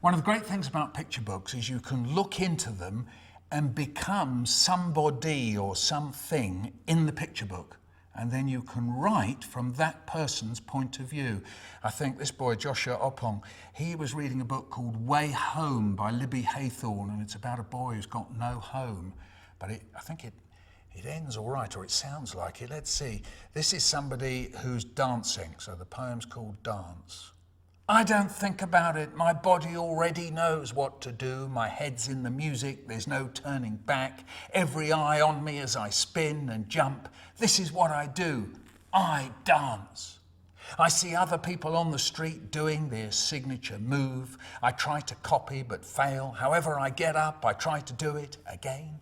One of the great things about picture books is you can look into them and become somebody or something in the picture book. And then you can write from that person's point of view. I think this boy, Joshua Oppong, he was reading a book called Way Home by Libby Haythorne, and it's about a boy who's got no home. But I think it ends all right, or it sounds like it. Let's see. This is somebody who's dancing, so the poem's called Dance. I don't think about it. My body already knows what to do. My head's in the music. There's no turning back. Every eye on me as I spin and jump. This is what I do. I dance. I see other people on the street doing their signature move. I try to copy but fail. However I get up, I try to do it again,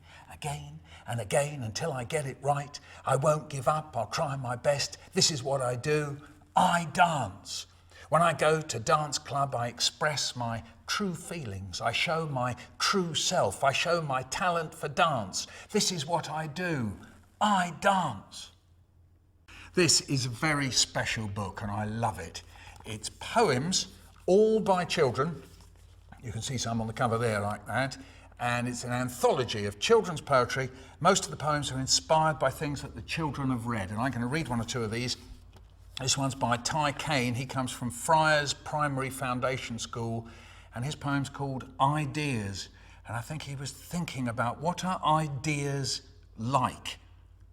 and again until I get it right. I won't give up. I'll try my best. This is what I do. I dance. When I go to dance club, I express my true feelings. I show my true self. I show my talent for dance. This is what I do. I dance. This is a very special book and I love it. It's poems, all by children. You can see some on the cover there like that. And it's an anthology of children's poetry. Most of the poems are inspired by things that the children have read. And I'm going to read one or two of these. This one's by Ty Kane. He comes from Friars Primary Foundation School, and his poem's called Ideas. And I think he was thinking about what are ideas like?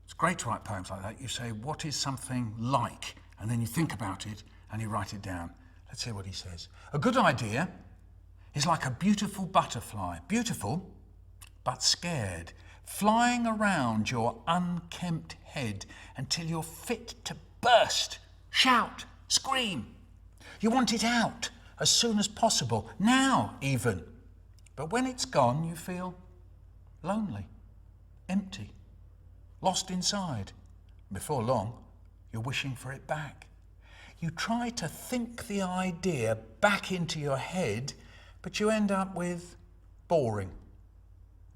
It's great to write poems like that. You say, what is something like? And then you think about it and you write it down. Let's hear what he says. A good idea is like a beautiful butterfly. Beautiful, but scared. Flying around your unkempt head until you're fit to burst. Shout, scream. You want it out as soon as possible, now even. But when it's gone, you feel lonely, empty, lost inside. Before long, you're wishing for it back. You try to think the idea back into your head, but you end up with boring,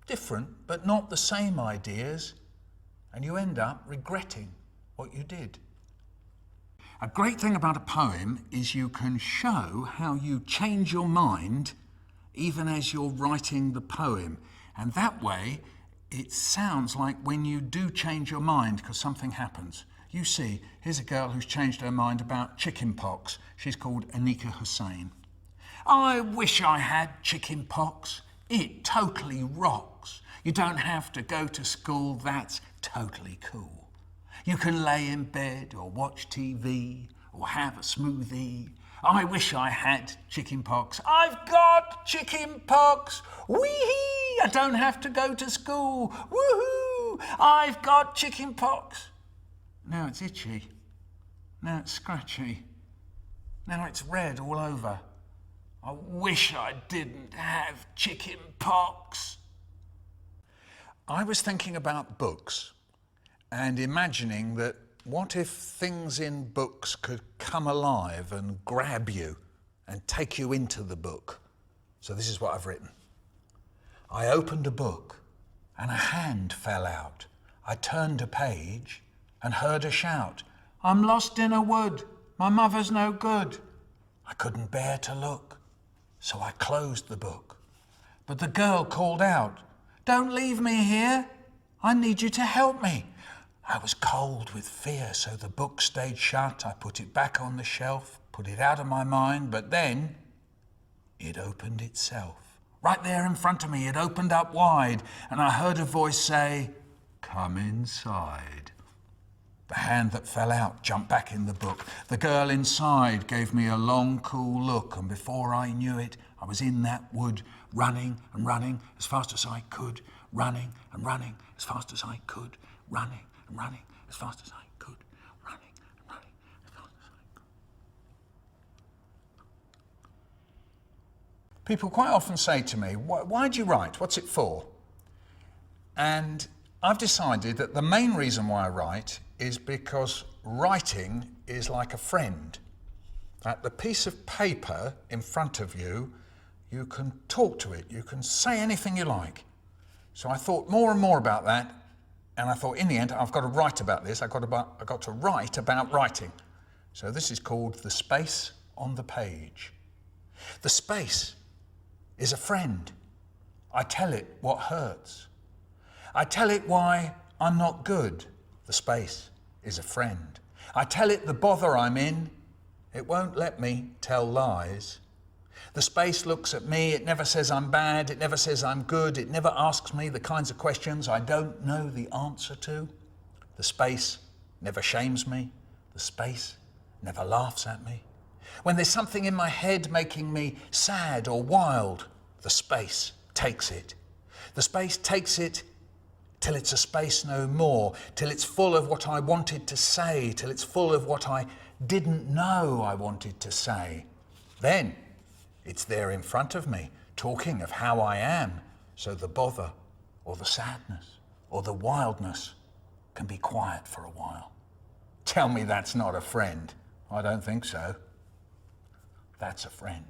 different but not the same ideas, and you end up regretting what you did. A great thing about a poem is you can show how you change your mind even as you're writing the poem. And that way, it sounds like when you do change your mind because something happens. You see, here's a girl who's changed her mind about chicken pox. She's called Anika Hussain. I wish I had chicken pox. It totally rocks. You don't have to go to school. That's totally cool. You can lay in bed or watch TV or have a smoothie. I wish I had chicken pox. I've got chicken pox. Wee-hee! I don't have to go to school. Woohoo! I've got chicken pox. Now it's itchy. Now it's scratchy. Now it's red all over. I wish I didn't have chicken pox. I was thinking about books and imagining that what if things in books could come alive and grab you and take you into the book? So this is what I've written. I opened a book and a hand fell out. I turned a page and heard a shout. I'm lost in a wood. My mother's no good. I couldn't bear to look, so I closed the book. But the girl called out, don't leave me here. I need you to help me. I was cold with fear, so the book stayed shut. I put it back on the shelf, put it out of my mind, but then it opened itself. Right there in front of me, it opened up wide, and I heard a voice say, come inside. The hand that fell out jumped back in the book. The girl inside gave me a long, cool look, and before I knew it, I was in that wood, running and running as fast as I could, running and running as fast as I could, running and running as fast as I could, running and running as fast as I could. People quite often say to me, why do you write? What's it for? And I've decided that the main reason why I write is because writing is like a friend. At the piece of paper in front of you, you can talk to it, you can say anything you like. So I thought more and more about that, and I thought in the end, I've got to write about this, I've got to write about writing. So this is called The Space on the Page. The space is a friend. I tell it what hurts. I tell it why I'm not good. The space is a friend. I tell it the bother I'm in. It won't let me tell lies. The space looks at me, it never says I'm bad, it never says I'm good, it never asks me the kinds of questions I don't know the answer to. The space never shames me, the space never laughs at me. When there's something in my head making me sad or wild, the space takes it. The space takes it till it's a space no more, till it's full of what I wanted to say, till it's full of what I didn't know I wanted to say. Then it's there in front of me, talking of how I am, so the bother or the sadness or the wildness can be quiet for a while. Tell me that's not a friend. I don't think so. That's a friend.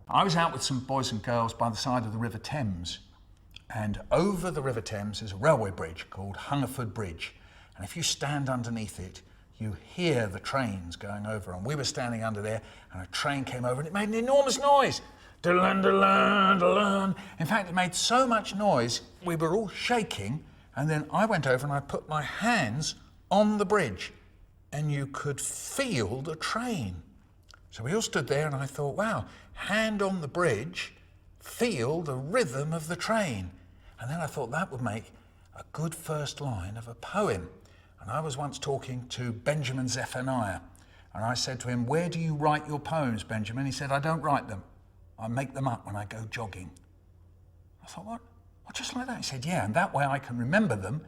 I was out with some boys and girls by the side of the River Thames, and over the River Thames is a railway bridge called Hungerford Bridge, and if you stand underneath it, you hear the trains going over, and we were standing under there, and a train came over, and it made an enormous noise. Da-lun, da-lun, da-lun. In fact, it made so much noise, we were all shaking, and then I went over and I put my hands on the bridge, and you could feel the train. So we all stood there, and I thought, wow, hand on the bridge, feel the rhythm of the train. And then I thought that would make a good first line of a poem. And I was once talking to Benjamin Zephaniah, and I said to him, where do you write your poems, Benjamin? He said, I don't write them. I make them up when I go jogging. I thought, what? Just like that? He said, yeah, and that way I can remember them,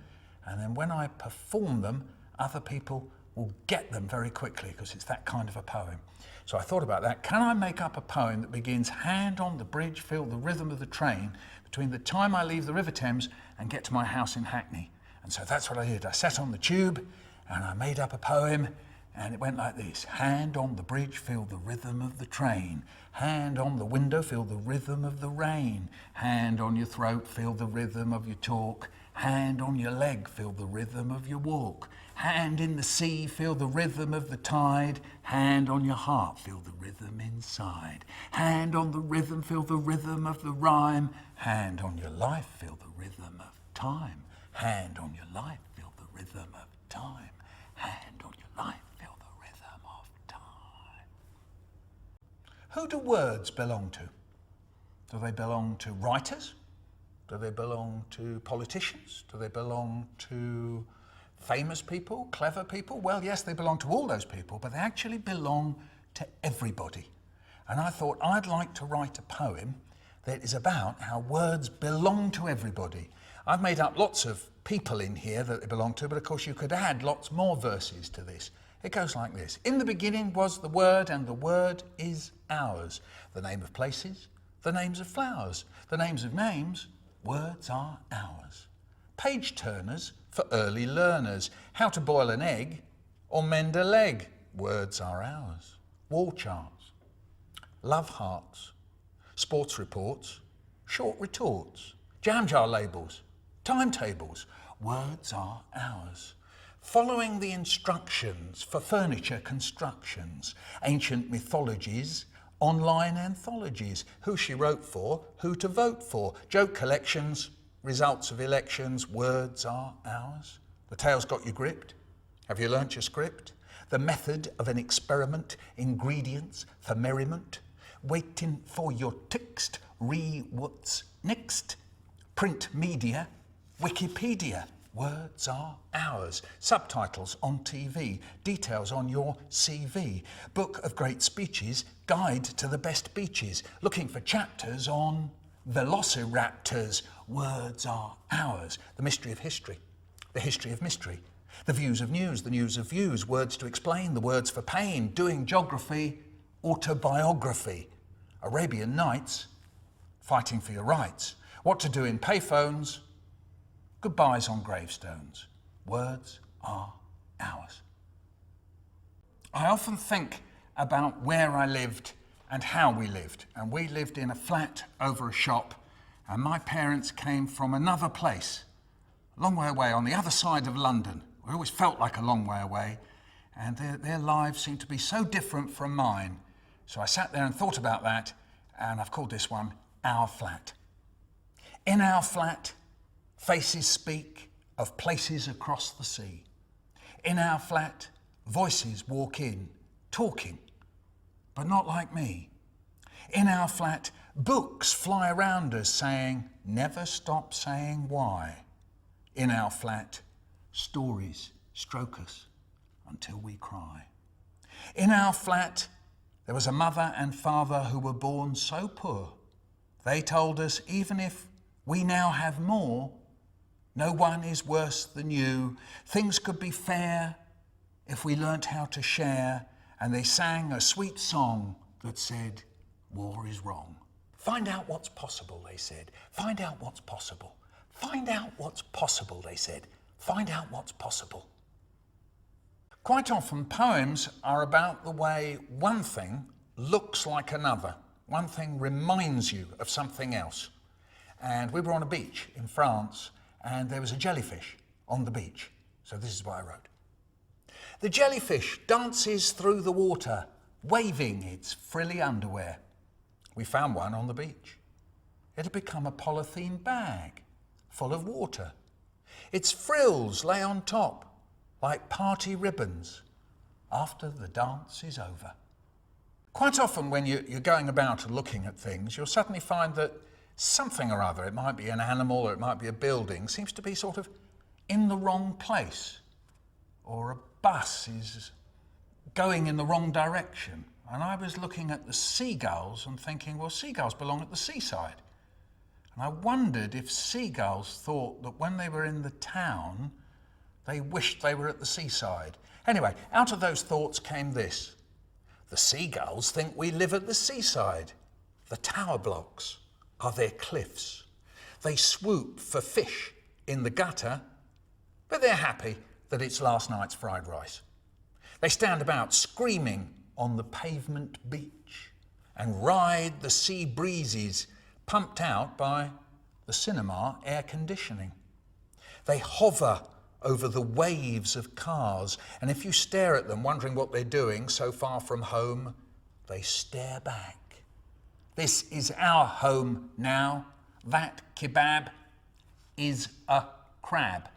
and then when I perform them, other people will get them very quickly because it's that kind of a poem. So I thought about that. Can I make up a poem that begins, hand on the bridge, feel the rhythm of the train between the time I leave the River Thames and get to my house in Hackney? And so that's what I did. I sat on the tube and I made up a poem, and it went like this. Hand on the bridge, feel the rhythm of the train. Hand on the window, feel the rhythm of the rain. Hand on your throat, feel the rhythm of your talk. Hand on your leg, feel the rhythm of your walk. Hand in the sea, feel the rhythm of the tide. Hand on your heart, feel the rhythm inside. Hand on the rhythm, feel the rhythm of the rhyme. Hand on your life, feel the rhythm of time. Hand on your life, feel the rhythm of time. Hand on your life, feel the rhythm of time. Who do words belong to? Do they belong to writers? Do they belong to politicians? Do they belong to famous people, clever people? Well, yes, they belong to all those people, but they actually belong to everybody. And I thought I'd like to write a poem that is about how words belong to everybody. I've made up lots of people in here that they belong to, but of course you could add lots more verses to this. It goes like this. In the beginning was the Word, and the Word is ours. The name of places, the names of flowers, the names of names, words are ours. Page turners for early learners. How to boil an egg or mend a leg, words are ours. Wall charts, love hearts, sports reports, short retorts, jam jar labels, timetables, words are ours. Following the instructions for furniture constructions, ancient mythologies, online anthologies, who she wrote for, who to vote for, joke collections, results of elections, words are ours. The tale's got you gripped. Have you learnt your script? The method of an experiment, ingredients for merriment, waiting for your text, what's next, print media, Wikipedia, words are ours. Subtitles on TV, details on your CV, book of great speeches, guide to the best beaches, looking for chapters on velociraptors, words are ours. The mystery of history, the history of mystery, the views of news, the news of views, words to explain, the words for pain, doing geography, autobiography, Arabian Nights, fighting for your rights, what to do in payphones, goodbyes on gravestones, words are ours. I often think about where I lived and how we lived, and we lived in a flat over a shop, and my parents came from another place, a long way away on the other side of London. We always felt like a long way away, and their lives seemed to be so different from mine. So I sat there and thought about that, and I've called this one Our Flat. In our flat, faces speak of places across the sea. In our flat, voices walk in, talking, but not like me. In our flat, books fly around us saying, never stop saying why. In our flat, stories stroke us until we cry. In our flat, there was a mother and father who were born so poor. They told us even if we now have more, no one is worse than you. Things could be fair if we learnt how to share. And they sang a sweet song that said, war is wrong. Find out what's possible, they said. Find out what's possible. Find out what's possible, they said. Find out what's possible. Quite often, poems are about the way one thing looks like another. One thing reminds you of something else. And we were on a beach in France, and there was a jellyfish on the beach. So this is what I wrote. The jellyfish dances through the water, waving its frilly underwear. We found one on the beach. It had become a polythene bag full of water. Its frills lay on top like party ribbons after the dance is over. Quite often when you're going about and looking at things, you'll suddenly find that something or other, it might be an animal or it might be a building, seems to be sort of in the wrong place. Or a bus is going in the wrong direction. And I was looking at the seagulls and thinking, well, seagulls belong at the seaside. And I wondered if seagulls thought that when they were in the town, they wished they were at the seaside. Anyway, out of those thoughts came this. The seagulls think we live at the seaside. The tower blocks are their cliffs. They swoop for fish in the gutter, but they're happy that it's last night's fried rice. They stand about screaming on the pavement beach and ride the sea breezes pumped out by the cinema air conditioning. They hover over the waves of cars, and if you stare at them wondering what they're doing so far from home, they stare back. This is our home now. That kebab is a crab.